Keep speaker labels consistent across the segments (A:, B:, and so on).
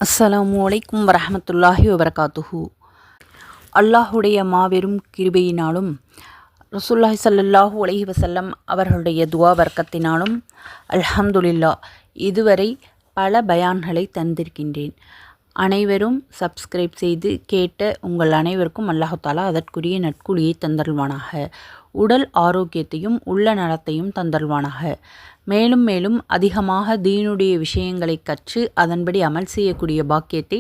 A: அஸ்ஸலாமு அலைக்கும் வரஹமத்துல்லாஹி வபரகாத்துஹு. அல்லாஹுடைய மாபெரும் கிருபையினாலும் ரசூலுல்லாஹி ஸல்லல்லாஹு அலைஹி வஸல்லம் அவர்களுடைய துவா வர்க்கத்தினாலும் அல்ஹம்துலில்லாஹ் இதுவரை பல பயான்களை தந்திருக்கின்றேன். அனைவரும் சப்ஸ்கிரைப் செய்து கேட்ட உங்கள் அனைவருக்கும் அல்லாஹு தாலா அதற்குரிய நற்கூலியை தந்தருள்வானாக. உடல் ஆரோக்கியத்தையும் உள்ள நலத்தையும் தந்தருள்வானாக. மேலும் மேலும் அதிகமாக தீனுடைய விஷயங்களை கற்று அதன்படி அமல் செய்யக்கூடிய பாக்கியத்தை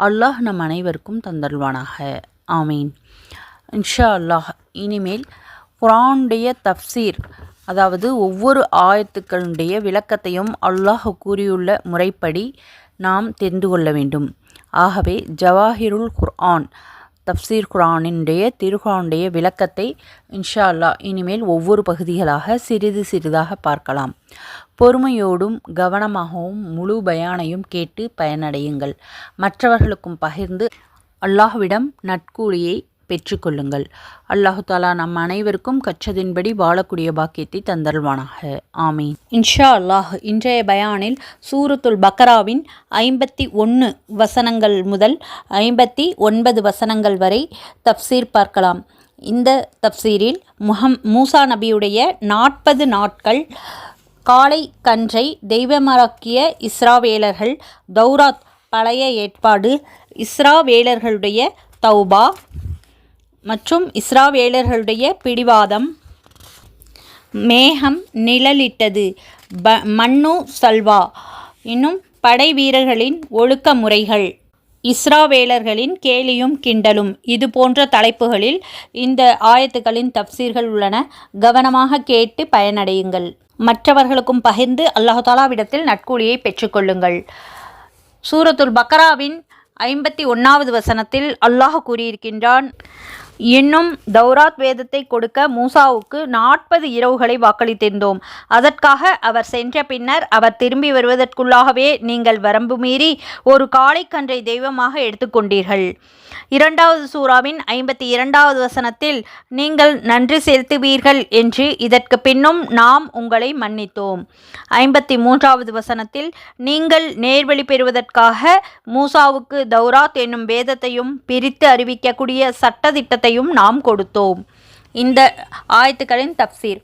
A: அல்லாஹ் நம் அனைவருக்கும் தந்தருள்வானாக. ஆமீன். இன்ஷா அல்லாஹ் இனிமேல் குர்ஆனுடைய தஃப்சீர், அதாவது ஒவ்வொரு ஆயத்துக்களுடைய விளக்கத்தையும் அல்லாஹ் கூறியுள்ள முறைப்படி நாம் தெரிந்து கொள்ள வேண்டும். ஆகவே ஜவாஹிருல் குர்ஆன் தஃப்சீர் குர்ஆனுடைய திருக்குர்ஆனுடைய விளக்கத்தை இன்ஷா அல்லாஹ் இனிமேல் ஒவ்வொரு பகுதிகளாக சிறிது சிறிதாக பார்க்கலாம். பொறுமையோடும் கவனமாகவும் முழு பயானையும் கேட்டு பயனடையுங்கள். மற்றவர்களுக்கும் பகிர்ந்து அல்லாஹ்விடம் நற்கூலியை பெற்றுக்கொள்ளுங்கள். அல்லாஹு தாலா நம் அனைவருக்கும் கற்றதின்படி வாழக்கூடிய பாக்கியத்தை தந்தருள்வானாக. ஆமீன். இன்ஷா அல்லாஹ் இன்றைய பயானில் சூரத்துல் பக்கராவின் 51 வசனங்கள் முதல் 59 வசனங்கள் வரை தஃப்சீர் பார்க்கலாம். இந்த தஃப்சீரில் மூசா நபியுடைய 40 நாட்கள் காளை கன்றை தெய்வமாக்கிய இஸ்ராவேலர்கள், தௌராத் பழைய ஏற்பாடு, இஸ்ராவேலர்களுடைய தௌபா மற்றும் இஸ்ராவேலர்களுடைய பிடிவாதம், மேகம் நிழலிட்டது, மன்னு சல்வா, இன்னும் படை வீரர்களின் ஒழுக்க முறைகள், இஸ்ராவேலர்களின் கேலியும் கிண்டலும், இது போன்ற தலைப்புகளில் இந்த ஆயத்துக்களின் தஃப்சீர்கள் உள்ளன. கவனமாக கேட்டு பயனடையுங்கள். மற்றவர்களுக்கும் பகிர்ந்து அல்லாஹ் தாலாவிடத்தில் நற்கூலியை பெற்றுக்கொள்ளுங்கள். சூரத்துல் பக்கராவின் 51வது வசனத்தில் அல்லாஹ் கூறியிருக்கின்றான், இன்னும் தௌராத் வேதத்தை கொடுக்க மூசாவுக்கு 40 இரவுகளை வாக்களித்திருந்தோம். அதற்காக அவர் சென்ற பின்னர் அவர் திரும்பி வருவதற்குள்ளாகவே நீங்கள் வரம்பு மீறி ஒரு காளைக்கன்றை தெய்வமாக எடுத்துக்கொண்டீர்கள். 2வது சூறாவின் 52வது வசனத்தில் நீங்கள் நன்றி செலுத்துவீர்கள் என்று இதற்கு பின்னும் நாம் உங்களை மன்னித்தோம். 53வது வசனத்தில் நீங்கள் நேர்வழி பெறுவதற்காக மூசாவுக்கு தௌராத் என்னும் வேதத்தையும் பிரித்து அறிவிக்கக்கூடிய சட்டத்திட்டத்தையும் நாம் கொடுத்தோம். இந்த ஆயத்துக்களின் தஃப்சீர்.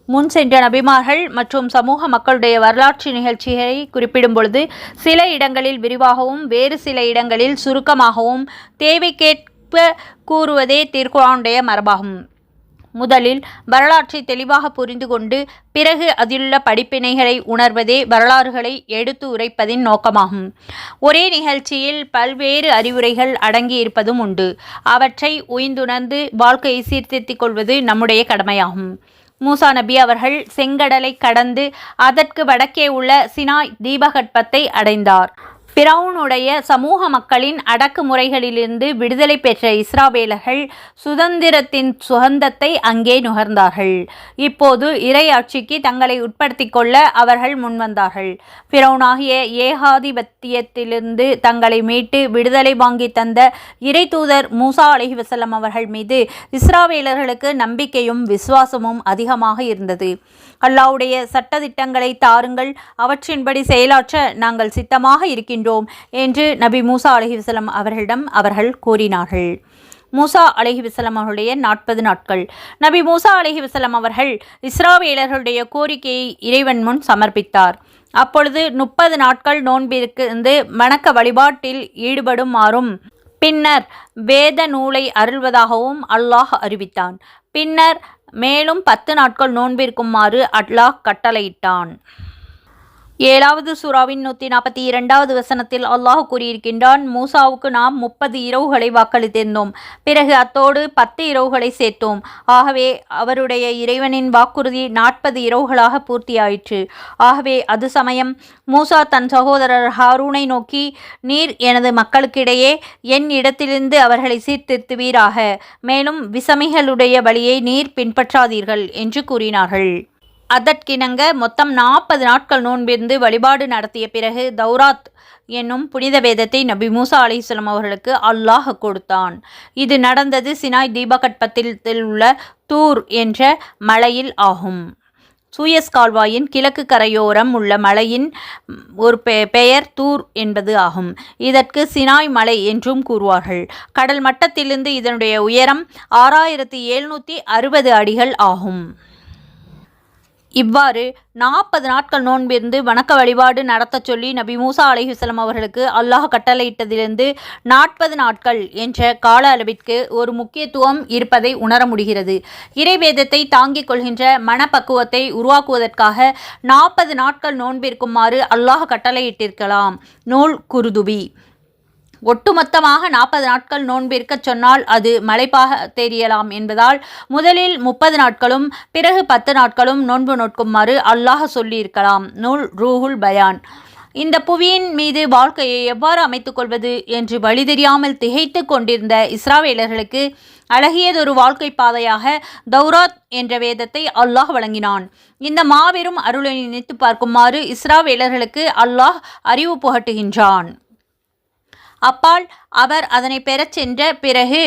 A: முன் சென்ற நபிமார்கள் மற்றும் சமூக மக்களுடைய வரலாற்று நிகழ்ச்சிகளை குறிப்பிடும் பொழுது சில இடங்களில் விரிவாகவும் வேறு சில இடங்களில் சுருக்கமாகவும் தேவைக்கேற்ப கூறுவதே திருக்குர்ஆனுடைய மரபாகும். முதலில் வரலாற்றை தெளிவாக புரிந்து கொண்டு பிறகு அதிலுள்ள படிப்பினைகளை உணர்வதே வரலாறுகளை எடுத்து உரைப்பதின் நோக்கமாகும். ஒரே நிகழ்ச்சியில் பல்வேறு அறிவுரைகள் அடங்கியிருப்பதும் உண்டு. அவற்றை உய்ந்துணர்ந்து வாழ்க்கையை சீர்திருத்திக் கொள்வது நம்முடைய கடமையாகும். மூசா நபி அவர்கள் செங்கடலை கடந்து அதற்கு வடக்கே உள்ள சினாய் தீபகற்பத்தை அடைந்தார். பிறவுனுடைய சமூக மக்களின் அடக்குமுறைகளிலிருந்து விடுதலை பெற்ற இஸ்ராவேலர்கள் சுதந்திரத்தின் சுகந்தத்தை அங்கே நுகர்ந்தார்கள். இப்போது இறையாட்சிக்கு தங்களை உட்படுத்தி கொள்ள அவர்கள் முன்வந்தார்கள். பிறவுனாகிய ஏகாதிபத்தியத்திலிருந்து தங்களை மீட்டு விடுதலை வாங்கி தந்த இறை தூதர் மூசா அலைஹி வஸல்லம் அவர்கள் மீது இஸ்ராவேலர்களுக்கு நம்பிக்கையும் விசுவாசமும் அதிகமாக இருந்தது. அல்லாஹ்வுடைய சட்டதிட்டங்களை தாருங்கள், அவற்றின்படி செயலாற்ற நாங்கள் சித்தமாக இருக்கின்றோம் என்று நபி மூசா அலைஹி வஸல்லம் அவர்களிடம் அவர்கள் கூறினார்கள். மூசா அலைஹி வஸல்லம் அவர்களுடைய 40 நாட்கள். நபி மூசா அலைஹி வஸல்லம் அவர்கள் இஸ்ராவேலர்களுடைய கோரிக்கையை இறைவன் முன் சமர்ப்பித்தார். அப்பொழுது 30 நாட்கள் நோன்பிற்கு வணக்க வழிபாட்டில் ஈடுபடுமாறும் பின்னர் வேத நூலை அருள்வதாகவும் அல்லாஹ் அறிவித்தான். பின்னர் மேலும் 10 நாட்கள் நோன்பிருக்குமாறு அல்லாஹ் கட்டளையிட்டான். 7வது சூறாவின் 142வது வசனத்தில் அல்லாஹ் கூறியிருக்கின்றான், மூசாவுக்கு நாம் 30 இரவுகளை வாக்களித்திருந்தோம். பிறகு அத்தோடு 10 இரவுகளை சேர்த்தோம். ஆகவே அவருடைய இறைவனின் வாக்குறுதி 40 இரவுகளாக பூர்த்தியாயிற்று. ஆகவே அது சமயம் மூசா தன் சகோதரர் ஹாரூனை நோக்கி, நீர் எனது மக்களுக்கிடையே என் இடத்திலிருந்து அவர்களை சீர்திருத்துவீராக, மேலும் விசமிகளுடைய வழியை நீர் பின்பற்றாதீர்கள் என்று கூறினார்கள். அதற்கிணங்க மொத்தம் 40 நாட்கள் நோன்பிருந்து வழிபாடு நடத்திய பிறகு தௌராத் என்னும் புனித வேதத்தை நபி மூசா அலைஹிஸ்ஸலாம் அவர்களுக்கு அல்லாஹ் கொடுத்தான். இது நடந்தது சினாய் தீபகற்பத்தில் உள்ள தூர் என்ற மலையில் ஆகும். சூயஸ் கால்வாயின் கிழக்கு கரையோரம் உள்ள மலையின் ஒரு பெயர் தூர் என்பது ஆகும். இதற்கு சினாய் மலை என்றும் கூறுவார்கள். கடல் மட்டத்திலிருந்து இதனுடைய உயரம் 6760 அடிகள் ஆகும். இவ்வாறு 40 நாட்கள் நோன்பிருந்து வணக்க வழிபாடு நடத்தச் சொல்லி நபி மூசா அலைஹிஸ்ஸலாம் அவர்களுக்கு அல்லாஹ் கட்டளையிட்டதிலிருந்து 40 நாட்கள் என்ற கால அளவிற்கு ஒரு முக்கியத்துவம் இருப்பதை உணர முடிகிறது. இறைவேதத்தை தாங்கிக் கொள்கின்ற மனப்பக்குவத்தை உருவாக்குவதற்காக 40 நாட்கள் நோன்பிருக்குமாறு அல்லாஹ் கட்டளையிட்டிருக்கலாம். நூல் குருதுபி. ஒட்டுமொத்தமாக 40 நாட்கள் நோன்பிருக்கச் சொன்னால் அது மலைப்பாக தெரியலாம் என்பதால் முதலில் 30 நாட்களும் பிறகு 10 நாட்களும் நோன்பு நோட்குமாறு அல்லாஹ் சொல்லியிருக்கலாம். நூல் ரூஹுல் பயான். இந்த புவியின் மீது வாழ்க்கையை எவ்வாறு அமைத்துக் கொள்வது என்று வழி தெரியாமல் திகைத்து கொண்டிருந்த இஸ்ராவேலர்களுக்கு அழகியதொரு வாழ்க்கை பாதையாக தௌராத் என்ற வேதத்தை அல்லாஹ் வழங்கினான். இந்த மாபெரும் அருளை நினைத்து பார்க்குமாறு இஸ்ராவேலர்களுக்கு அல்லாஹ் அறிவு புகட்டுகின்றான். அப்பால் அவர் அதனை பெறச் சென்ற பிறகு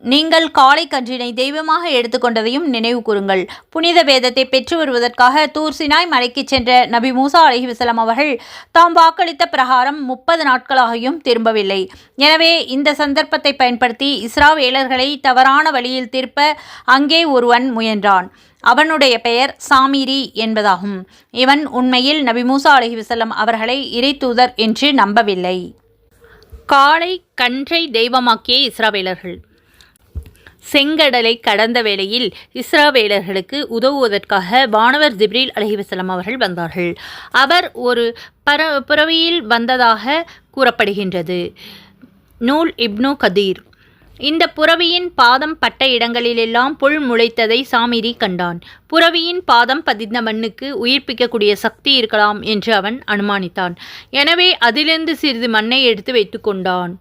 A: நீங்கள் காளை கன்றினை தெய்வமாக எடுத்துக்கொண்டதையும் நினைவு கூறுங்கள். புனித வேதத்தை பெற்று வருவதற்காக தூர் சினாய் மலைக்கு சென்ற நபி மூசா அலைஹிஸ்ஸலாம் அவர்கள் தாம் வாக்களித்த பிரகாரம் 30 நாட்களாகியும் திரும்பவில்லை. எனவே இந்த சந்தர்ப்பத்தை பயன்படுத்தி இஸ்ராவேலர்களை தவறான வழியில் திருப்ப அங்கே ஒருவன் முயன்றான். அவனுடைய பெயர் சாமிரி என்பதாகும். இவன் உண்மையில் நபி மூசா அலைஹிஸ்ஸலாம் அவர்களை இறைத்தூதர் என்று நம்பவில்லை. காளை கன்றை தெய்வமாக்கிய இஸ்ராவேலர்கள். செங்கடலை கடந்த வேளையில் இஸ்ராவேலர்களுக்கு உதவுவதற்காக வானவர் ஜிப்ரீல் அலைஹிஸ்ஸலாம் அவர்கள் வந்தார்கள். அவர் ஒரு புறவியில் வந்ததாக கூறப்படுகின்றது. நூல் இப்னு கதீர். இந்த புறவியின் பாதம் பட்ட இடங்களிலெல்லாம் புல் முளைத்ததை சாமிரி கண்டான். புறவியின் பாதம் பதிந்த மண்ணுக்கு உயிர்ப்பிக்கக்கூடிய சக்தி இருக்கலாம் என்று அவன் அனுமானித்தான். எனவே அதிலிருந்து சிறிது மண்ணை எடுத்து வைத்து கொண்டான்.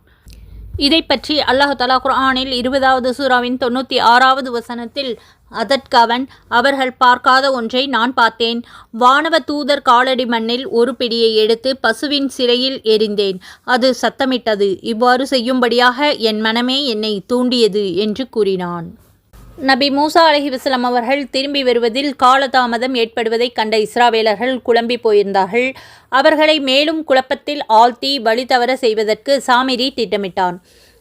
A: இதை பற்றி அல்லாஹ் தஆலா குர்ஆனில் 20வது சூராவின் 96வது வசனத்தில் அதற்கு அவன், அவர்கள் பார்க்காத ஒன்றை நான் பார்த்தேன். வானவ தூதர் காலடி மண்ணில் ஒரு பிடியை எடுத்து பசுவின் சிறையில் எறிந்தேன். அது சத்தமிட்டது. இவ்வாறு செய்யும்படியாக என் மனமே என்னை தூண்டியது என்று கூறினான். நபி மூசா அலைஹிஸ்ஸலாம் அவர்கள் திரும்பி வருவதில் காலதாமதம் ஏற்படுவதை கண்ட இஸ்ராவேலர்கள் குழம்பி போயிருந்தார்கள். அவர்களை மேலும் குழப்பத்தில் ஆழ்த்தி வழி தவற செய்வதற்கு சாமிரி திட்டமிட்டான்.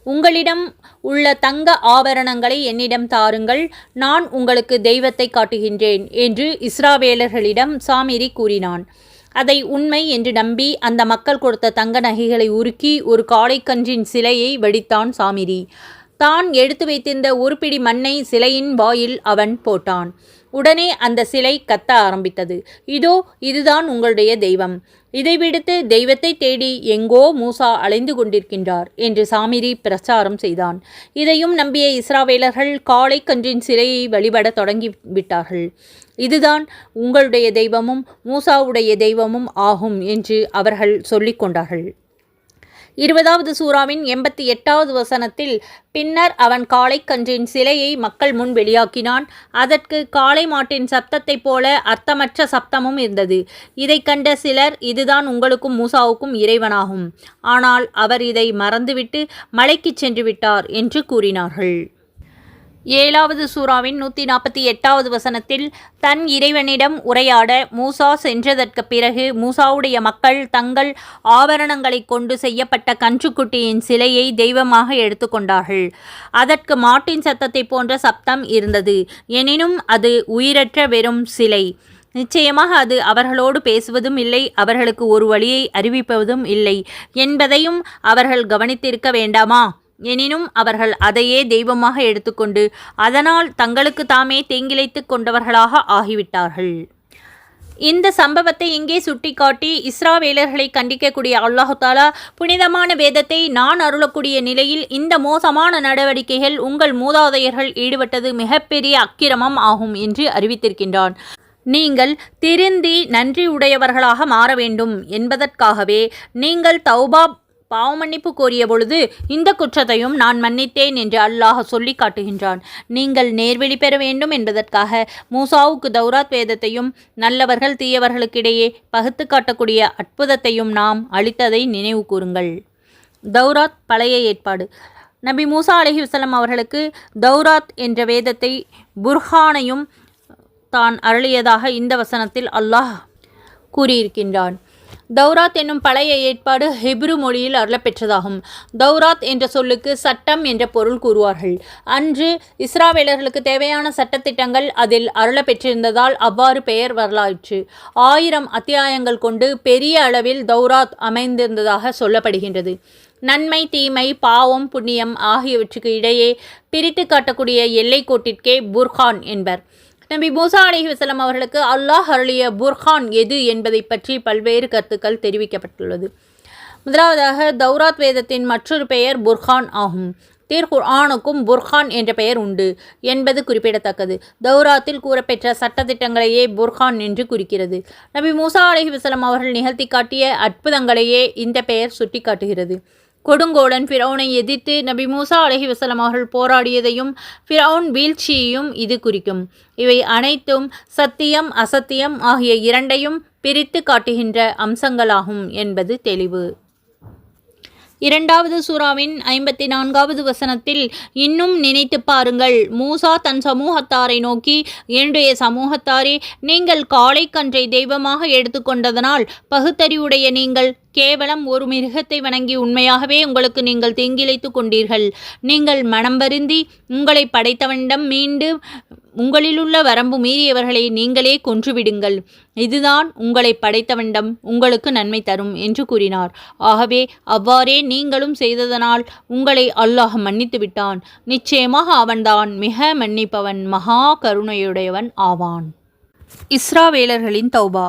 A: உங்களிடம் உள்ள தங்க ஆபரணங்களை என்னிடம் தாருங்கள், நான் உங்களுக்கு தெய்வத்தை காட்டுகின்றேன் என்று இஸ்ராவேலர்களிடம் சாமிரி கூறினான். அதை உண்மை என்று நம்பி அந்த மக்கள் கொடுத்த தங்க நகைகளை உருக்கி ஒரு காளைக்கன்றின் சிலையை வடித்தான் சாமிரி. தான் எடுத்து வைத்திருந்த ஒரு பிடி மண்ணை சிலையின் வாயில் அவன் போட்டான். உடனே அந்த சிலை கத்த ஆரம்பித்தது. இதோ இதுதான் உங்களுடைய தெய்வம். இதை விடுத்து தெய்வத்தை தேடி எங்கோ மூசா அலைந்து கொண்டிருக்கின்றார் என்று சாமிரி பிரச்சாரம் செய்தான். இதையும் நம்பிய இஸ்ராவேலர்கள் காளை கன்றின் சிலையை வழிபட தொடங்கி விட்டார்கள். இதுதான் உங்களுடைய தெய்வமும் மூசாவுடைய தெய்வமும் ஆகும் என்று அவர்கள் சொல்லிக் கொண்டார்கள். 20வது சூராவின் 88வது வசனத்தில் பின்னர் அவன் காளைக்கன்றின் சிலையை மக்கள் முன் வெளியாக்கினான். அதற்கு காளை மாட்டின் சப்தத்தைப் போல அர்த்தமற்ற சப்தமும் இருந்தது. இதை கண்ட சிலர், இதுதான் உங்களுக்கும் மூசாவுக்கும் இறைவனாகும், ஆனால் அவர் இதை மறந்துவிட்டு மலைக்கு சென்று விட்டார் என்று கூறினார்கள். 7வது சூராவின் 148வது வசனத்தில் தன் இறைவனிடம் உரையாட மூசா சென்றதற்கு பிறகு மூசாவுடைய மக்கள் தங்கள் ஆபரணங்களை கொண்டு செய்யப்பட்ட கன்றுக்குட்டியின் சிலையை தெய்வமாக எடுத்துக்கொண்டார்கள். அதற்கு மாட்டின் சத்தத்தை போன்ற சப்தம் இருந்தது. எனினும் அது உயிரற்ற வெறும் சிலை. நிச்சயமாக அது அவர்களோடு பேசுவதும் இல்லை, அவர்களுக்கு ஒரு வழியை அறிவிப்பதும் இல்லை என்பதையும் அவர்கள் கவனித்திருக்க வேண்டாமா? எனினும் அவர்கள் அதையே தெய்வமாக எடுத்துக்கொண்டு அதனால் தங்களுக்கு தாமே தீங்கிழைத்து கொண்டவர்களாக ஆகிவிட்டார்கள். இந்த சம்பவத்தை இங்கே சுட்டிக்காட்டி இஸ்ராவேலர்களை கண்டிக்கக்கூடிய அல்லாஹ் தஆலா புனிதமான வேதத்தை நான் அருளக்கூடிய நிலையில் இந்த மோசமான நடவடிக்கைகள் உங்கள் மூதாதையர்கள் ஈடுபட்டது மிகப்பெரிய அக்கிரமம் ஆகும் என்று அறிவித்திருக்கின்றான். நீங்கள் திருந்தி நன்றி உடையவர்களாக மாற வேண்டும் என்பதற்காகவே நீங்கள் தௌபா பாவமன்னிப்பு கோரிய பொழுது இந்த குற்றத்தையும் நான் மன்னித்தேன் என்று அல்லாஹ் சொல்லி காட்டுகின்றான். நீங்கள் நேர்வழி பெற வேண்டும் என்பதற்காக மூசாவுக்கு தௌராத் வேதத்தையும் நல்லவர்கள் தீயவர்களுக்கிடையே பகுத்து காட்டக்கூடிய அற்புதத்தையும் நாம் அளித்ததை நினைவு கூறுங்கள். தௌராத் பழைய ஏற்பாடு. நபி மூசா அலைஹிஸ்ஸலாம் அவர்களுக்கு தௌராத் என்ற வேதத்தை புர்ஹானையும் தான் அருளியதாக இந்த வசனத்தில் அல்லாஹ் கூறியிருக்கின்றான். தௌராத் என்னும் பழைய ஏற்பாடு ஹெப்ரு மொழியில் அருளப்பெற்றதாகும். தௌராத் என்ற சொல்லுக்கு சட்டம் என்ற பொருள் கூறுவார்கள். அன்று இஸ்ராவேலர்களுக்கு தேவையான சட்டத்திட்டங்கள் அதில் அருளப்பெற்றிருந்ததால் அவ்வாறு பெயர் வரலாற்று. 1000 அத்தியாயங்கள் கொண்டு பெரிய அளவில் தௌராத் அமைந்திருந்ததாக சொல்லப்படுகின்றது. நன்மை தீமை பாவம் புண்ணியம் ஆகியவற்றுக்கு இடையே பிரித்து காட்டக்கூடிய எல்லைக்கோட்டிற்கே புர்ஹான் என்பர். நபி மூசா அலைஹிஸ்ஸலாம் அவர்களுக்கு அல்லாஹ் அருளிய புர்ஹான் எது என்பதை பற்றி பல்வேறு கருத்துக்கள் தெரிவிக்கப்பட்டுள்ளது. முதலாவதாக தௌராத் வேதத்தின் மற்றொரு பெயர் புர்ஹான் ஆகும். குர்ஆனுக்கும் புர்ஹான் என்ற பெயர் உண்டு என்பது குறிப்பிடத்தக்கது. தௌராத்தில் கூறப்பெற்ற சட்டத்திட்டங்களையே புர்ஹான் என்று குறிக்கிறது. நபி மூசா அலைஹிஸ்ஸலாம் அவர்கள் நிகழ்த்தி காட்டிய அற்புதங்களையே இந்த பெயர் சுட்டிக்காட்டுகிறது. கொடுங்கோடன் ஃபிரௌனை எதிர்த்து நபி மூசா அலைஹிஸ்ஸலாம் அவர்கள் போராடியதையும் ஃபிரௌன் வீழ்ச்சியையும் இது குறிக்கும். இவை அனைத்தும் சத்தியம் அசத்தியம் ஆகிய இரண்டையும் பிரித்து காட்டுகின்ற அம்சங்களாகும் என்பது தெளிவு. 2வது சூராவின் 54வது வசனத்தில் இன்னும் நினைத்து பாருங்கள், மூசா தன் சமூகத்தாரை நோக்கி, என்னுடைய சமூகத்தாரே, நீங்கள் காளை கன்றை தெய்வமாக எடுத்துக்கொண்டதனால் பகுத்தறிவுடைய நீங்கள் கேவலம் ஒரு மிருகத்தை வணங்கி உண்மையாகவே உங்களுக்கு நீங்கள் தீங்கிழைத்து கொண்டீர்கள். நீங்கள் மனம் வருந்தி உங்களை படைத்தவனிடம் மீண்டு உங்களிலுள்ள வரம்பு மீறியவர்களை நீங்களே கொன்றுவிடுங்கள். இதுதான் உங்களை படைத்தவனிடம் உங்களுக்கு நன்மை தரும் என்று கூறினார். ஆகவே அவ்வாறே நீங்களும் செய்ததனால் உங்களை அல்லாஹ் மன்னித்து விட்டான். நிச்சயமாக அவன்தான் மிக மன்னிப்பவன் மகா கருணையுடையவன் ஆவான். இஸ்ராவேலர்களின் தௌபா.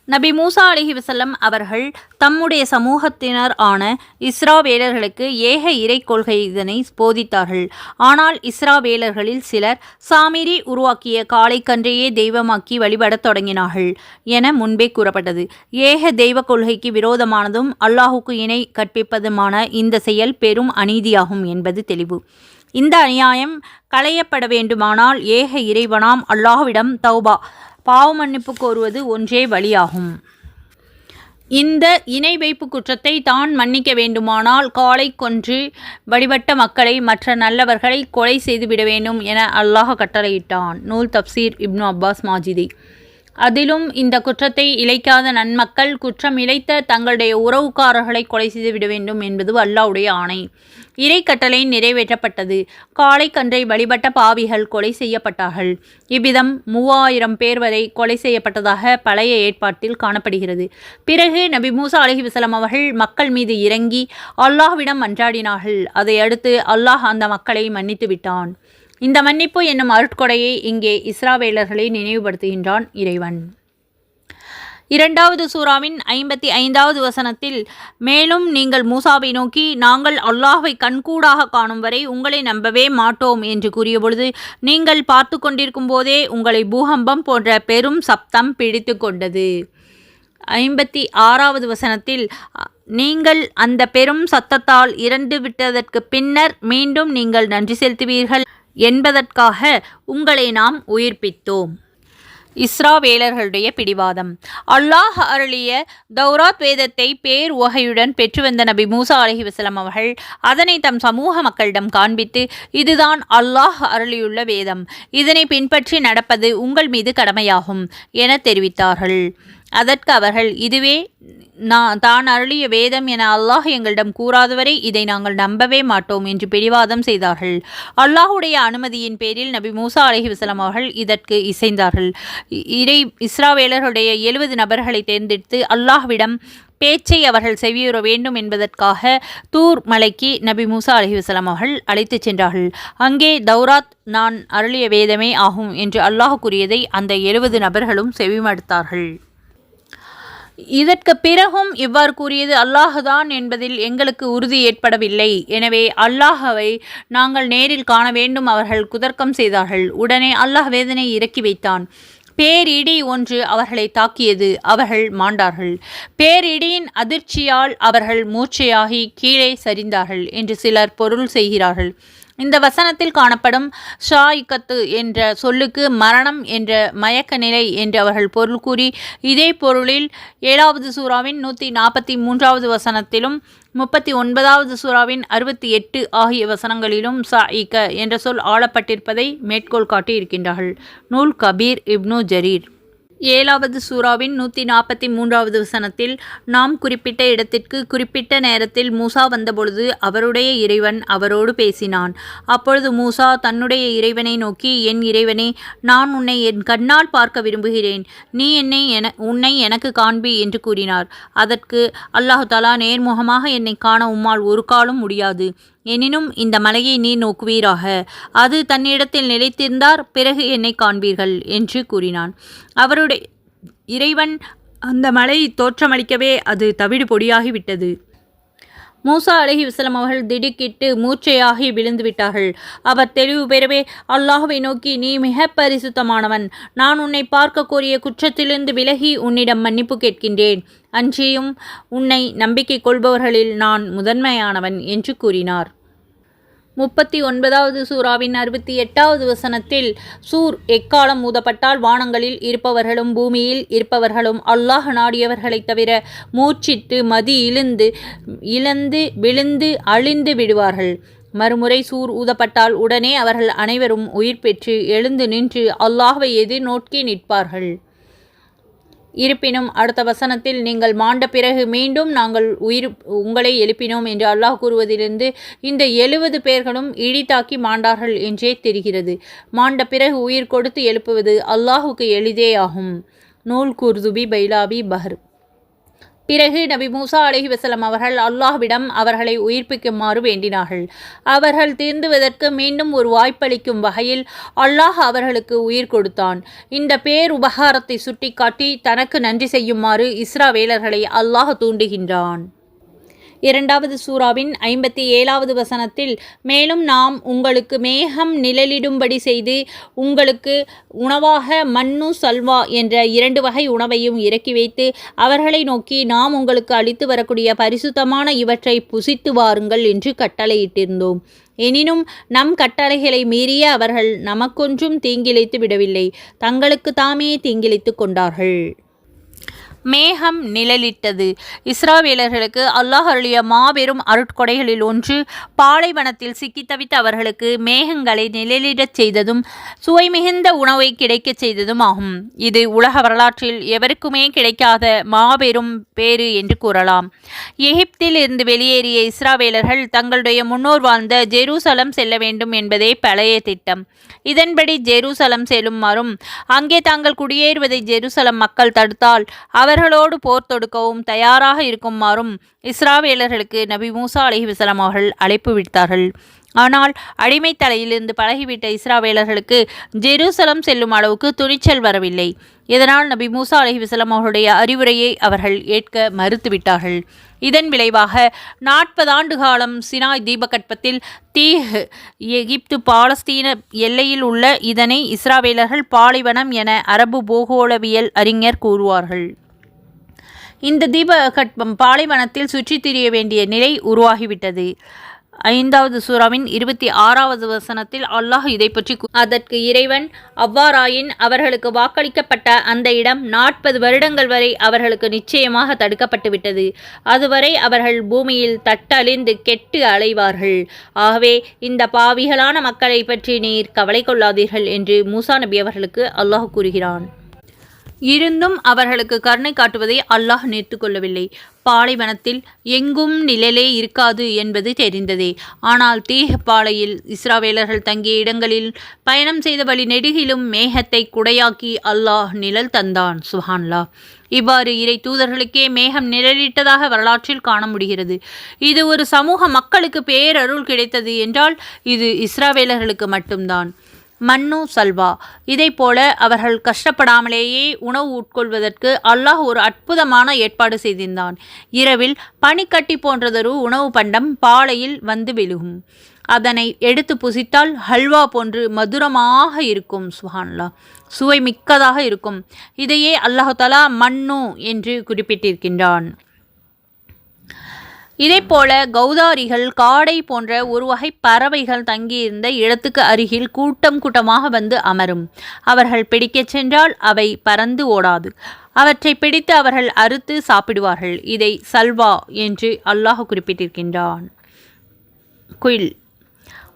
A: நபி மூசா அலைஹிஸ்ஸலாம் அவர்கள் தம்முடைய சமூகத்தினர் ஆன இஸ்ராவேலர்களுக்கு ஏக இறை கொள்கை இதனை போதித்தார்கள். ஆனால் இஸ்ராவேலர்களில் சிலர் சாமிரி உருவாக்கிய காளைக்கன்றையே தெய்வமாக்கி வழிபடத் தொடங்கினார்கள் என முன்பே கூறப்பட்டது. ஏக தெய்வ கொள்கைக்கு விரோதமானதும் அல்லாஹுக்கு இணை கற்பிப்பதுமான இந்த செயல் பெரும் அநீதியாகும் என்பது தெளிவு. இந்த அநியாயம் களையப்பட வேண்டுமானால் ஏக இறைவனாம் அல்லாஹ்விடம் தௌபா பாவ மன்னிப்பு கோருவது ஒன்றே வழியாகும். இந்த இணை வைப்பு குற்றத்தை தான் மன்னிக்க வேண்டுமானால் காளை கொன்று வழிபட்ட மக்களை மற்ற நல்லவர்களை கொலை செய்துவிட வேண்டும் என அல்லாஹ் கட்டளையிட்டான். நூல் தப்சீர் இப்னு அப்பாஸ் மாஜிதி. அதிலும் இந்த குற்றத்தை இழைக்காத நன்மக்கள் குற்றம் இழைத்த தங்களுடைய உறவுக்காரர்களை கொலை செய்துவிட வேண்டும் என்பது அல்லாஹ்வுடைய ஆணை. இறை கட்டளை நிறைவேற்றப்பட்டது. காளை கன்றை வழிபட்ட பாவிகள் கொலை செய்யப்பட்டார்கள். இவ்விதம் 3000 பேர் வரை கொலை செய்யப்பட்டதாக பழைய ஏற்பாட்டில் காணப்படுகிறது. பிறகு நபி மூசா அலைஹிஸ்ஸலாம் அவர்கள் மக்கள் மீது இறங்கி அல்லாஹ்விடம் மன்றாடினார்கள். அதை அடுத்து அல்லாஹ் அந்த மக்களை மன்னித்து விட்டான். இந்த மன்னிப்பு என்னும் அருட்கொடையை இங்கே இஸ்ராவேலர்களை நினைவுபடுத்துகின்றான் இறைவன். 2வது சூராவின் 55வது வசனத்தில், மேலும் நீங்கள் மூசாவை நோக்கி, நாங்கள் அல்லாஹ்வை கண்கூடாக காணும் வரை உங்களை நம்பவே மாட்டோம் என்று கூறியபொழுது, நீங்கள் பார்த்து கொண்டிருக்கும் போதே உங்களை பூகம்பம் போன்ற பெரும் சப்தம் பிடித்து கொண்டது. 56வது வசனத்தில், நீங்கள் அந்த பெரும் சத்தத்தால் இறந்து விட்டதற்கு பின்னர் மீண்டும் நீங்கள் நன்றி செலுத்துவீர்கள் என்பதற்காக உங்களை நாம் உயிர்ப்பித்தோம். இஸ்ராவேலர்களுடைய பிடிவாதம். அல்லாஹ் அருளிய தௌராத் வேதத்தை பேர் வகையுடன் பெற்று வந்த நபி மூசா அலைஹிஸ்ஸலாம் அவர்கள் அதனை தம் சமூக மக்களிடம் காண்பித்து, இதுதான் அல்லாஹ் அருளியுள்ள வேதம், இதனை பின்பற்றி நடப்பது உங்கள் மீது கடமையாகும் என தெரிவித்தார்கள். அதற்கு அவர்கள், இதுவே தான் அருளிய வேதம் என அல்லாஹ் எங்களிடம் கூறாதவரை இதை நாங்கள் நம்பவே மாட்டோம் என்று பிடிவாதம் செய்தார்கள். அல்லாஹுடைய அனுமதியின் பேரில் நபி மூசா அலைஹிஸ்ஸலாம் அவர்கள் இதற்கு இசைந்தார்கள். இஸ்ராவேலர்களுடைய 70 நபர்களை தேர்ந்தெடுத்து அல்லாஹ்விடம் பேச்சை அவர்கள் செவியுற வேண்டும் என்பதற்காக தூர் மலைக்கு நபி மூசா அலைஹிஸ்ஸலாம் அவர்கள் அழைத்துச் சென்றார்கள். அங்கே தௌராத் நான் அருளிய வேதமே ஆகும் என்று அல்லாஹ் கூறியதை அந்த 70 நபர்களும் செவிமடுத்தார்கள். இதற்கு பிறகும் இவ்வாறு கூறியது அல்லாஹ்தான் என்பதில் எங்களுக்கு உறுதி ஏற்படவில்லை. எனவே அல்லாஹவை நாங்கள் நேரில் காண வேண்டும் அவர்கள் குதர்க்கம் செய்தார்கள். உடனே அல்லாஹ் வேதனை இறக்கி வைத்தான். பேரிடி ஒன்று அவர்களை தாக்கியது. அவர்கள் மாண்டார்கள். பேரிடியின் அதிர்ச்சியால் அவர்கள் மூர்ச்சையாகி கீழே சரிந்தார்கள் என்று சிலர் பொருள் செய்கிறார்கள். இந்த வசனத்தில் காணப்படும் ஷாயிக்கத்து என்ற சொல்லுக்கு மரணம் என்ற மயக்க நிலை என்று அவர்கள் பொருள் கூறி, இதே பொருளில் 7வது சூராவின் 143வது வசனத்திலும் 39வது சூறாவின் 68 ஆகிய வசனங்களிலும் சாயிக என்ற சொல் ஆளப்பட்டிருப்பதை மேற்கோள் காட்டி இருக்கின்றார்கள். நூல் கபீர் இப்னு ஜரீர். 7வது சூறாவின் 143வது வசனத்தில் நாம் குறிப்பிட்ட இடத்திற்கு குறிப்பிட்ட நேரத்தில் மூசா வந்தபொழுது அவருடைய இறைவன் அவரோடு பேசினான். அப்பொழுது மூசா தன்னுடைய இறைவனை நோக்கி, என் இறைவனே, நான் உன்னை என் கண்ணால் பார்க்க விரும்புகிறேன். நீ உன்னை எனக்கு காண்பி என்று கூறினார். அதற்கு அல்லாஹு தஆலா, நேர்முகமாக என்னை காண உம்மால் ஒரு காலும் முடியாது. எனினும் இந்த மலையை நீர் நோக்குவீராக. அது தன்னிடத்தில் நிலைத்திருந்தார், பிறகு என்னை காண்பீர்கள் என்று கூறினான். அவருடைய இறைவன் அந்த மலையை தோற்றமளிக்கவே அது தவிடு பொடியாகிவிட்டது. மூசா அலைஹிஸ்ஸலாம் அவர்கள் திடுக்கிட்டு மூர்ச்சையாகி விழுந்து விட்டார்கள். அவர் தெளிவு பெறவே அல்லாஹ்வை நோக்கி, நீ மிக பரிசுத்தமானவன். நான் உன்னை பார்க்க கோரிய குற்றத்திலிருந்து விலகி உன்னிடம் மன்னிப்பு கேட்கின்றேன். அன்றியும் உன்னை நம்பிக்கை கொள்பவர்களில் நான் முதன்மையானவன் என்று கூறினார். 39வது சூறாவின் 68வது வசனத்தில் சூர் எக்காலம் ஊதப்பட்டால் வானங்களில் இருப்பவர்களும் பூமியில் இருப்பவர்களும் அல்லாஹ் நாடியவர்களைத் தவிர மூர்ச்சித்து மதி இழந்து விழுந்து அழிந்து விடுவார்கள். மறுமுறை சூர் ஊதப்பட்டால் உடனே அவர்கள் அனைவரும் உயிர் பெற்று எழுந்து நின்று அல்லாஹ்வை எதிர்நோக்கி நிற்பார்கள். இருப்பினும் அடுத்த வசனத்தில், நீங்கள் மாண்ட பிறகு மீண்டும் நாங்கள் உங்களை எழுப்பினோம் என்று அல்லாஹ் கூறுவதிலிருந்து இந்த 70 பேர்களும் இழித்தாக்கி மாண்டார்கள் என்றே தெரிகிறது. மாண்ட பிறகு உயிர் கொடுத்து எழுப்புவது அல்லாஹுக்கு எளிதே ஆகும். நூல் குர்துபி பைலாபி பஹர். பிறகு நபி மூசா அலைஹிஸ்ஸலாம் அவர்கள் அல்லாஹ்விடம் அவர்களை உயிர்ப்பிக்குமாறு வேண்டினார்கள். அவர்கள் திருந்துவதற்கு மீண்டும் ஒரு வாய்ப்பளிக்கும் வகையில் அல்லாஹ் அவர்களுக்கு உயிர் கொடுத்தான். இந்த பேருபகாரத்தை சுட்டிக்காட்டி தனக்கு நன்றி செய்யுமாறு இஸ்ரவேலர்களை அல்லாஹ் தூண்டுகின்றான். 2வது சூறாவின் 57வது வசனத்தில், மேலும் நாம் உங்களுக்கு மேகம் நிழலிடும்படி செய்து உங்களுக்கு உணவாக மன்னு சல்வா என்ற 2 வகை உணவையும் இறக்கி வைத்து அவர்களை நோக்கி, நாம் உங்களுக்கு அளித்து வரக்கூடிய பரிசுத்தமான இவற்றை புசித்து வாருங்கள் என்று கட்டளையிட்டிருந்தோம். எனினும் நம் கட்டளைகளை மீறிய அவர்கள் நமக்கொன்றும் தீங்கிழைத்து விடவில்லை, தங்களுக்கு தாமே தீங்கிழைத்து கொண்டார்கள். மேகம் நிழலிட்டது. இஸ்ரவேலர்களுக்கு அல்லாஹ் அருளிய மாபெரும் அருட்கொடைகளில் ஒன்று பாலைவனத்தில் சிக்கி தவித்த அவர்களுக்கு மேகங்களை நிழலிடச் செய்ததும் சுவை மிகுந்த உணவை கிடைக்கச் செய்ததும் ஆகும். இது உலக வரலாற்றில் எவருக்குமே கிடைக்காத மாபெரும் பேறு என்று கூறலாம். எகிப்தில் இருந்து வெளியேறிய இஸ்ரவேலர்கள் தங்களுடைய முன்னோர் வாழ்ந்த ஜெருசலம் செல்ல வேண்டும் என்பதே பழைய திட்டம். இதன்படி ஜெருசலம் செல்லுமாறும் அங்கே தாங்கள் குடியேறுவதை ஜெருசலம் மக்கள் தடுத்தால் அவர்களோடு போர் தொடுக்கவும் தயாராக இருக்குமாறும் இஸ்ரவேலர்களுக்கு நபி மூசா அலைஹிஸ்ஸலாம் அவர்கள் அழைப்பு விடுத்தார்கள். ஆனால் அடிமை தலையிலிருந்து பழகிவிட்ட இஸ்ரவேலர்களுக்கு ஜெருசலம் செல்லும் அளவுக்கு துணிச்சல் வரவில்லை. இதனால் நபி மூசா அலைஹிஸ்ஸலாம் அவர்களுடைய அறிவுரையை அவர்கள் ஏற்க மறுத்துவிட்டார்கள். இதன் விளைவாக 40 ஆண்டு காலம் சினாய் தீபகற்பத்தில் தீஹ் எகிப்து பாலஸ்தீன எல்லையில் உள்ள இதனை இஸ்ரவேலர்கள் பாலைவனம் என அரபு பூகோளவியல் அறிஞர் கூறுவார்கள். இந்த தீபகற்பம் பாலைவனத்தில் சுற்றித் திரிய வேண்டிய நிலை உருவாகிவிட்டது. 5வது சூறாவின் 26வது வசனத்தில் அல்லாஹ் இதை பற்றி அதற்கு இறைவன், அவ்வாறாயின் அவர்களுக்கு வாக்களிக்கப்பட்ட அந்த இடம் 40 வருடங்கள் வரை அவர்களுக்கு நிச்சயமாக தடுக்கப்பட்டுவிட்டது. அதுவரை அவர்கள் பூமியில் தட்டழிந்து கெட்டு அலைவார்கள். ஆகவே இந்த பாவிகளான மக்களை பற்றி நீர் கவலை கொள்ளாதீர்கள் என்று மூசா நபி அவர்களுக்கு அல்லாஹ் கூறுகிறான். இருந்தும் அவர்களுக்கு கருணை காட்டுவதை அல்லாஹ் நிறுத்து கொள்ளவில்லை. பாலைவனத்தில் எங்கும் நிழலே இருக்காது என்பது தெரிந்ததே. ஆனால் தீஹ் பாலையில் இஸ்ரவேலர்கள் தங்கிய இடங்களில் பயணம் செய்த வழி நெடுகிலும் மேகத்தை குடையாக்கி அல்லாஹ் நிழல் தந்தான். சுப்ஹானல்லாஹ். இவ்வாறு இறை தூதர்களுக்கே மேகம் நிழலிட்டதாக வரலாற்றில் காண முடிகிறது. இது ஒரு சமூக மக்களுக்கு பேரருள் கிடைத்தது என்றால் இது இஸ்ரவேலர்களுக்கு மட்டும்தான். மன்னு சல்வா. இதைப்போல அவர்கள் கஷ்டப்படாமலேயே உணவு உட்கொள்வதற்கு அல்லாஹ் ஒரு அற்புதமான ஏற்பாடு செய்திருந்தான். இரவில் பனிக்கட்டி போன்றதொரு உணவு பண்டம் பாலையில் வந்து விழுகும். அதனை எடுத்து புசித்தால் ஹல்வா போன்று மதுரமாக இருக்கும். சுப்ஹானல்லாஹ். சுவை மிக்கதாக இருக்கும். இதையே அல்லாஹ் தஆலா மன்னு என்று குறிப்பிட்டிருக்கின்றான். இதேபோல கௌதாரிகள், காடை போன்ற ஒரு வகை பறவைகள் தங்கியிருந்த இடத்துக்கு அருகில் கூட்டம் கூட்டமாக வந்து அமரும். அவர்கள் பிடிக்கச் சென்றால் அவை பறந்து ஓடாது. அவற்றை பிடித்து அவர்கள் அறுத்து சாப்பிடுவார்கள். இதை சல்வா என்று அல்லாஹ் குறிப்பிட்டிருக்கின்றான். குயில்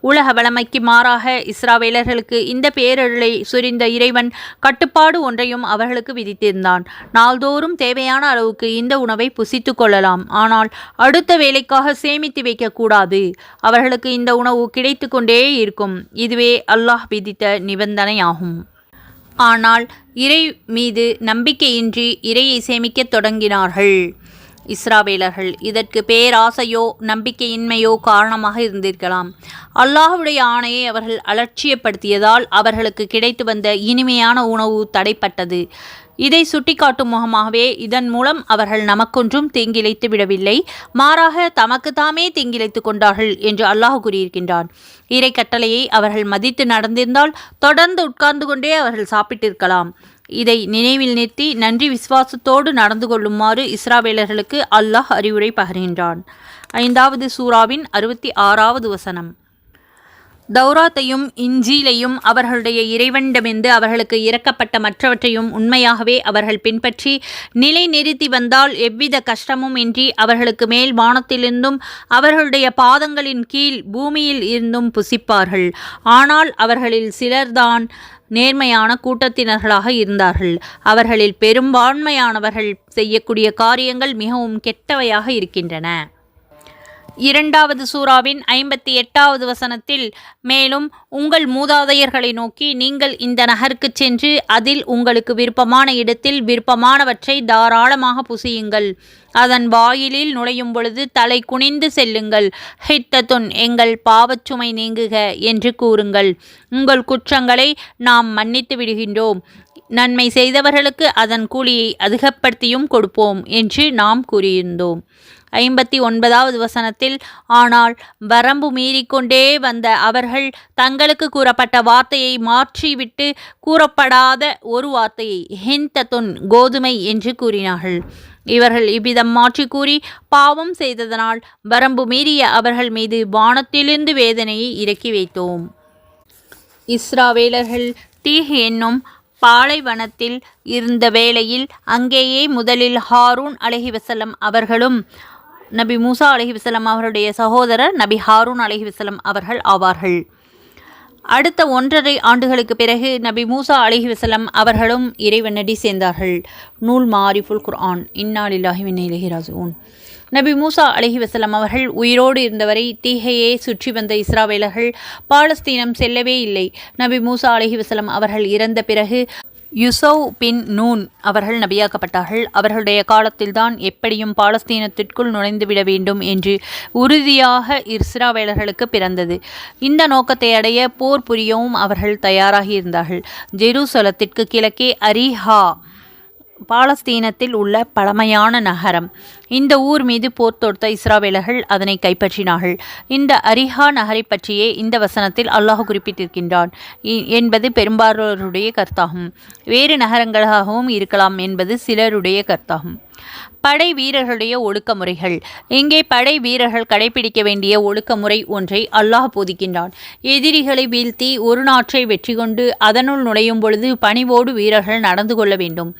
A: உலக வளமைக்கு மாறாக இஸ்ராவேலர்களுக்கு இந்த பேரருளை சுரிந்த இறைவன் கட்டுப்பாடு ஒன்றையும் அவர்களுக்கு விதித்திருந்தான். நாள்தோறும் தேவையான அளவுக்கு இந்த உணவை புசித்து கொள்ளலாம், ஆனால் அடுத்த வேலைக்காக சேமித்து வைக்கக்கூடாது. அவர்களுக்கு இந்த உணவு கிடைத்து கொண்டே இருக்கும். இதுவே அல்லாஹ் விதித்த நிபந்தனையாகும். ஆனால் இறை மீது நம்பிக்கையின்றி இறையை சேமிக்கத் தொடங்கினார்கள். இஸ்ராவேலர்கள் இதற்கு பேராசையோ நம்பிக்கையின்மையோ காரணமாக இருந்திருக்கலாம். அல்லாஹ்வுடைய ஆணையை அவர்கள் அலட்சியப்படுத்தியதால் அவர்களுக்கு கிடைத்து வந்த இனிமையான உணவு தடைப்பட்டது. இதை சுட்டிக்காட்டும் முகமாகவே இதன் மூலம் அவர்கள் நமக்கொன்றும் தீங்கிழைத்து விடவில்லை, மாறாக தமக்கு தாமே தீங்கிழைத்து கொண்டார்கள் என்று அல்லாஹ் கூறியிருக்கின்றான். இறை கட்டளையை அவர்கள் மதித்து நடந்திருந்தால் தொடர்ந்து உட்கார்ந்து கொண்டே அவர்கள் சாப்பிட்டிருக்கலாம். இதை நினைவில் நிறுத்தி நன்றி விசுவாசத்தோடு நடந்து கொள்ளுமாறு இஸ்ராவேலர்களுக்கு அல்லாஹ் அறிவுரை பகர்கின்றான். 5வது சூராவின் 66வது வசனம். தௌராத்தையும் இன்ஜீலையும் அவர்களுடைய இறைவனிடமிருந்து அவர்களுக்கு இறக்கப்பட்ட மற்றவற்றையும் உண்மையாகவே அவர்கள் பின்பற்றி நிலை நிறுத்தி வந்தால் எவ்வித கஷ்டமும் இன்றி அவர்களுக்கு மேல் வானத்திலிருந்தும் அவர்களுடைய பாதங்களின் கீழ் பூமியில் இருந்தும் புசிப்பார்கள். ஆனால் அவர்களில் சிலர்தான் நேர்மையான கூட்டத்தினர்களாக இருந்தார்கள். அவர்களில் பெரும்பான்மையானவர்கள் செய்யக்கூடிய காரியங்கள் மிகவும் கெட்டவையாக இருக்கின்றன. 2வது சூராவின் 58வது வசனத்தில் மேலும் உங்கள் மூதாதையர்களை நோக்கி, நீங்கள் இந்த நகருக்கு சென்று அதில் உங்களுக்கு விருப்பமான இடத்தில் விருப்பமானவற்றை தாராளமாக புசியுங்கள். அதன் வாயிலில் நுழையும் பொழுது தலை குனிந்து செல்லுங்கள். ஹித்தத்துன், எங்கள் பாவச்சுமை நீங்குக என்று கூறுங்கள். உங்கள் குற்றங்களை நாம் மன்னித்து விடுகின்றோம். நன்மை செய்தவர்களுக்கு அதன் கூலியை அதிகப்படுத்தியும் கொடுப்போம் என்று நாம் கூறியிருந்தோம். 59வது வசனத்தில், ஆனால் வரம்பு மீறிக்கொண்டே வந்த அவர்கள் தங்களுக்கு கூறப்பட்ட வார்த்தையை மாற்றிவிட்டு கூறப்படாத ஒரு வார்த்தையை ஹிந்தத்துன், கோதுமை என்று கூறினார்கள். இவர்கள் இவ்விதம் மாற்றி கூறி பாவம் செய்ததனால் வரம்பு மீறிய அவர்கள் மீது வானத்திலிருந்து வேதனையை இறக்கி வைத்தோம். இஸ்ராவேலர்கள் தீஹ் என்னும் பாலைவனத்தில் இருந்த வேளையில் அங்கேயே முதலில் ஹாரூன் அலைஹிவஸல்லம் அவர்களும் நபி மூசா அலைஹிவஸல்லம் அவருடைய சகோதரர் நபி ஹாரூன் அலைஹிவஸல்லம் அவர்கள் ஆவார்கள். அடுத்த 1.5 ஆண்டுகளுக்கு பிறகு நபி மூசா அலைஹிவஸல்லம் அவர்களும் இறைவனடி சேர்ந்தார்கள். நூல் மாரிஃபுல் குர்ஆன். இன்னா லில்லாஹி வ இன்னா இலைஹி ராஜிஊன். நபி மூசா அலைஹிவஸல்லம் அவர்கள் உயிரோடு இருந்தவரை தீஹையே சுற்றி வந்த இஸ்ராவேலர்கள் பாலஸ்தீனம் செல்லவே இல்லை. நபி மூசா அலைஹிவஸல்லம் அவர்கள் இறந்த பிறகு யுசௌ பின் நூன் அவர்கள் நபியாக்கப்பட்டார்கள். அவர்களுடைய காலத்தில்தான் எப்படியும் பாலஸ்தீனத்திற்குள் நுழைந்துவிட வேண்டும் என்று உறுதியாக இஸ்ராவேலர்களுக்கு பிறந்தது. இந்த நோக்கத்தை அடைய போர் புரியவும் அவர்கள் தயாராகி இருந்தார்கள். ஜெருசலத்திற்கு கிழக்கே அரிஹா பாலஸ்தீனத்தில் உள்ள பழமையான நகரம். இந்த ஊர் மீது போர் தொடுத்த இஸ்ராவேலர்கள் அதனை கைப்பற்றினார்கள். இந்த அரிஹா நகரை பற்றியே இந்த வசனத்தில் அல்லாஹ் குறிப்பிட்டிருக்கின்றான் என்பது பெரும்பாலோருடைய கருத்தாகும். வேறு நகரங்களாகவும் இருக்கலாம் என்பது சிலருடைய கருத்தாகும். படை வீரர்களுடைய ஒழுக்க முறைகள். இங்கே படை வீரர்கள் கடைபிடிக்க வேண்டிய ஒழுக்க முறை ஒன்றை அல்லாஹ் போதிக்கின்றான். எதிரிகளை வீழ்த்தி ஒரு நாற்றை வெற்றி கொண்டு அதனுள் நுழையும் பொழுது பணிவோடு வீரர்கள் நடந்து கொள்ள வேண்டும்.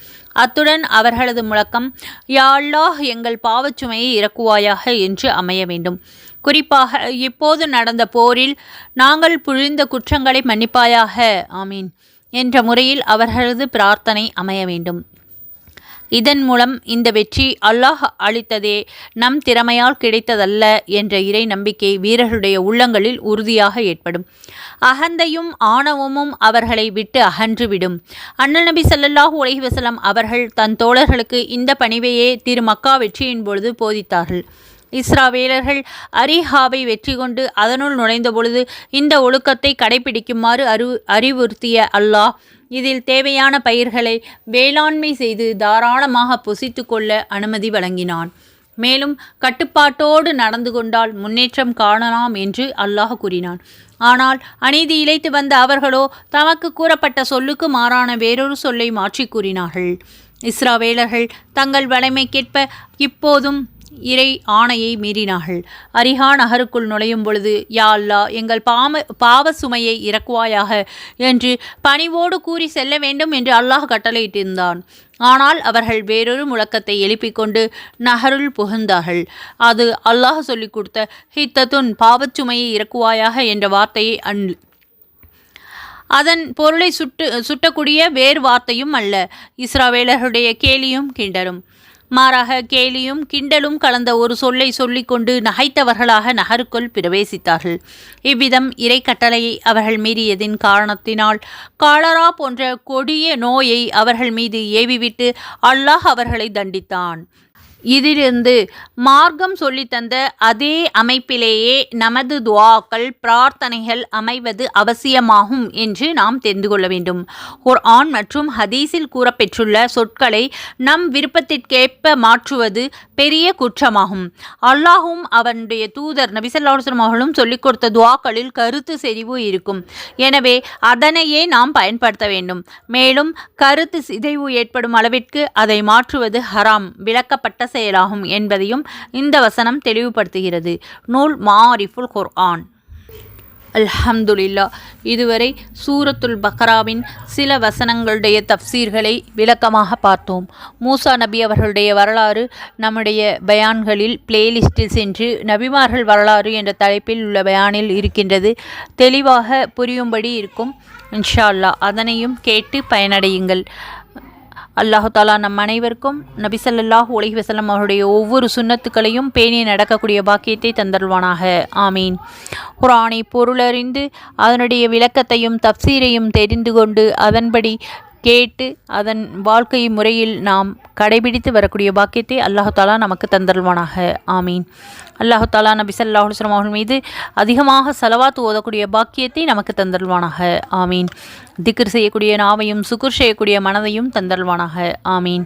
A: அத்துடன் அவர்களது முழக்கம் யா அல்லாஹ், எங்கள் பாவச்சுமையை இறக்குவாயாக என்று அமைய வேண்டும். குறிப்பாக இப்போது நடந்த போரில் நாங்கள் புரிந்த குற்றங்களை மன்னிப்பாயாக, ஆமீன் என்ற முறையில் அவர்களது பிரார்த்தனை அமைய வேண்டும். இதன் மூலம் இந்த வெற்றி அல்லாஹ் அளித்ததே, நம் திறமையால் கிடைத்ததல்ல என்ற இறை நம்பிக்கை வீரர்களுடைய உள்ளங்களில் உறுதியாக ஏற்படும். அகந்தையும் ஆணவமும் அவர்களை விட்டு அகன்றுவிடும். அண்ணல் நபி ஸல்லல்லாஹு அலைஹி வஸல்லம் அவர்கள் தன் தோழர்களுக்கு இந்த பணிவையே திரு மக்கா வெற்றியின் பொழுது போதித்தார்கள். இஸ்ராவேலர்கள் அரிஹாவை வெற்றி கொண்டு அதனுள் நுழைந்த பொழுது இந்த ஒழுக்கத்தை கடைபிடிக்குமாறு அறிவுறுத்திய அல்லாஹ் இதில் தேவையான பயிர்களை வேளாண்மை செய்து தாராளமாக புசித்து கொள்ள அனுமதி வழங்கினான். மேலும் கட்டுப்பாட்டோடு நடந்து கொண்டால் முன்னேற்றம் காணலாம் என்று அல்லாஹ் கூறினான். ஆனால் அநீதி இழைத்து வந்த அவர்களோ தமக்கு கூறப்பட்ட சொல்லுக்கு மாறான வேறொரு சொல்லை மாற்றி கூறினார்கள். இஸ்ராவேலர்கள் தங்கள் வலிமைக்கேற்ப இப்போதும் இறை ஆணையை மீறினார்கள். அரிஹா நகருக்குள் நுழையும் பொழுது, யா அல்லாஹ், எங்கள் பாவ சுமையை இறக்குவாயாக என்று பணிவோடு கூறி செல்ல வேண்டும் என்று அல்லாஹ் கட்டளையிட்டிருந்தான். ஆனால் அவர்கள் வேறொரு முழக்கத்தை எழுப்பிக் கொண்டு நகருள் புகுந்தார்கள். அது அல்லாஹ் சொல்லிக் கொடுத்த ஹித்தத்துன், பாவச்சுமையை இறக்குவாயாக என்ற வார்த்தையை அதன் பொருளை சுட்டக்கூடிய வேறு வார்த்தையும் அல்ல. இஸ்ராவேலர்களுடைய கேலியும் கிண்டலும். மாறாக கேலியும் கிண்டலும் கலந்த ஒரு சொல்லை சொல்லிக்கொண்டு நகைத்தவர்களாக நகருக்குள் பிரவேசித்தார்கள். இவ்விதம் இறை கட்டளையை அவர்கள் மீறியதின் காரணத்தினால் காலரா போன்ற கொடிய நோயை அவர்கள் மீது ஏவிவிட்டு அல்லாஹ் அவர்களை தண்டித்தான். இதிலிருந்து மார்க்கம் சொல்லித்தந்த அதே அமைப்பிலேயே நமது துஆக்கள், பிரார்த்தனைகள் அமைவது அவசியமாகும் என்று நாம் தெரிந்து கொள்ள வேண்டும். குர்ஆன் மற்றும் ஹதீஸில் கூறப்பெற்றுள்ள சொற்களை நம் விருப்பத்திற்கேற்ப மாற்றுவது பெரிய குற்றமாகும். அல்லாஹும் அவனுடைய தூதர் நபி ஸல்லல்லாஹு அலைஹி வஸல்லம் அவர்களும் சொல்லிக் கொடுத்த துஆக்களில் கருத்து செறிவு இருக்கும். எனவே அதனையே நாம் பயன்படுத்த வேண்டும். மேலும் கருத்து சிதைவு ஏற்படும் அளவிற்கு அதை மாற்றுவது ஹராம், விலக்கப்பட்ட செயலாகும் என்பதையும் இந்த வசனம் தெளிவுபடுத்துகிறது. நூல் மாரிஃபுல் குர்ஆன். அல்ஹம்துலில்லாஹ். இதுவரை சூரத்துல் பக்ராவின் சில வசனங்களுடைய தஃப்சீர்களை விளக்கமாக பார்த்தோம். மூசா நபி அவர்களுடைய வரலாறு நம்முடைய பயான்களில் பிளேலிஸ்டில் சென்று நபிமார்கள் வரலாறு என்ற தலைப்பில் உள்ள பயானில் இருக்கின்றது. தெளிவாக புரியும்படி இருக்கும். இன்ஷா அல்லாஹ் அதனையும் கேட்டு பயனடையுங்கள். அல்லாஹு தாலா நம் அனைவருக்கும் நபி ஸல்லல்லாஹு அலைஹி வஸல்லம் அவருடைய ஒவ்வொரு சுன்னத்துக்களையும் பேணி நடக்கக்கூடிய பாக்கியத்தை தந்தருவானாக. ஆமீன். குர்ஆனை பொருளறிந்து அதனுடைய விளக்கத்தையும் தஃப்சீரையும் தெரிந்து கொண்டு அதன்படி கேட்டு அதன் வாழ்க்கை முறையில் நாம் கடைபிடித்து வரக்கூடிய பாக்கியத்தை அல்லாஹு தாலா நமக்கு தந்தருவானாக. ஆமீன். அல்லாஹு தாலா நபி ஸல்லல்லாஹு அலைஹி வஸல்லம் அவர்கள் மீது அதிகமாக ஸலவாத் ஓதக்கூடிய பாக்கியத்தை நமக்கு தந்தருவானாக. ஆமீன். திக்ர் செய்யக்கூடிய நாவையும் சுக்குர் செய்யக்கூடிய மனதையும் தந்தருவானாக. ஆமீன்.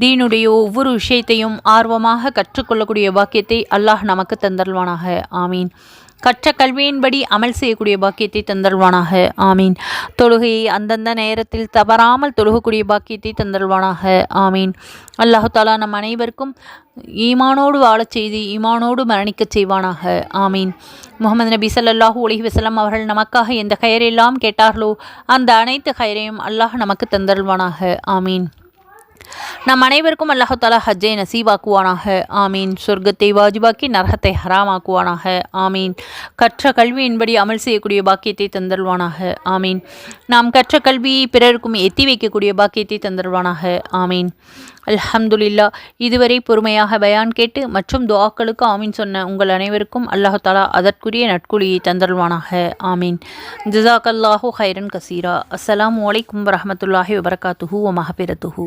A: தீனுடைய ஒவ்வொரு விஷயத்தையும் ஆர்வமாக கற்றுக்கொள்ளக்கூடிய பாக்கியத்தை அல்லாஹ் நமக்கு தந்தருவானாக. ஆமீன். கற்ற கல்வியின்படி அமல் செய்யக்கூடிய பாக்கியத்தை தந்தருவானாக. ஆமீன். தொழுகையை அந்தந்த நேரத்தில் தவறாமல் தொழுகக்கூடிய பாக்கியத்தை தந்தருவானாக. ஆமீன். அல்லாஹு தாலா நம் அனைவருக்கும் ஈமானோடு வாழச் செய்து ஈமானோடு மரணிக்கச் செய்வானாக. ஆமீன். முஹம்மது நபி ஸல்லல்லாஹு அலைஹி வஸல்லம் அவர்கள் நமக்காக எந்த கயரெல்லாம் கேட்டார்களோ அந்த அனைத்து கயரையும் அல்லாஹ் நமக்கு தந்தருவானாக. ஆமீன். நம் அனைவருக்கும் அல்லாஹு தாலா ஹஜ்ஜை நசீவாக்குவானாக. ஆமீன். சொர்க்கத்தை வாஜிபாக்கி நரகத்தை ஹராமாக்குவானாக. ஆமீன். கற்ற கல்வியின்படி அமல் செய்யக்கூடிய பாக்கியத்தை தந்தருவானாக. ஆமீன். நாம் கற்ற கல்வியை பிறருக்கும் எத்தி வைக்கக்கூடிய பாக்கியத்தை தந்தருவானாக. ஆமீன். அல்ஹம்துலில்லாஹ். இதுவரை பொறுமையாக பயான் கேட்டு மற்றும் துஆக்களுக்கு ஆமீன் சொன்ன உங்கள் அனைவருக்கும் அல்லாஹு தாலா அதற்குரிய நட்குழியை தந்தருவானாக. ஆமீன். ஜஸாக்கல்லாஹு ஹைரன் கசீரா. அஸ்ஸலாமு அலைக்கும் வரஹ்மத்துல்லாஹி வபரகாத்துஹு வ மஹ்ஃபிரத்துஹு.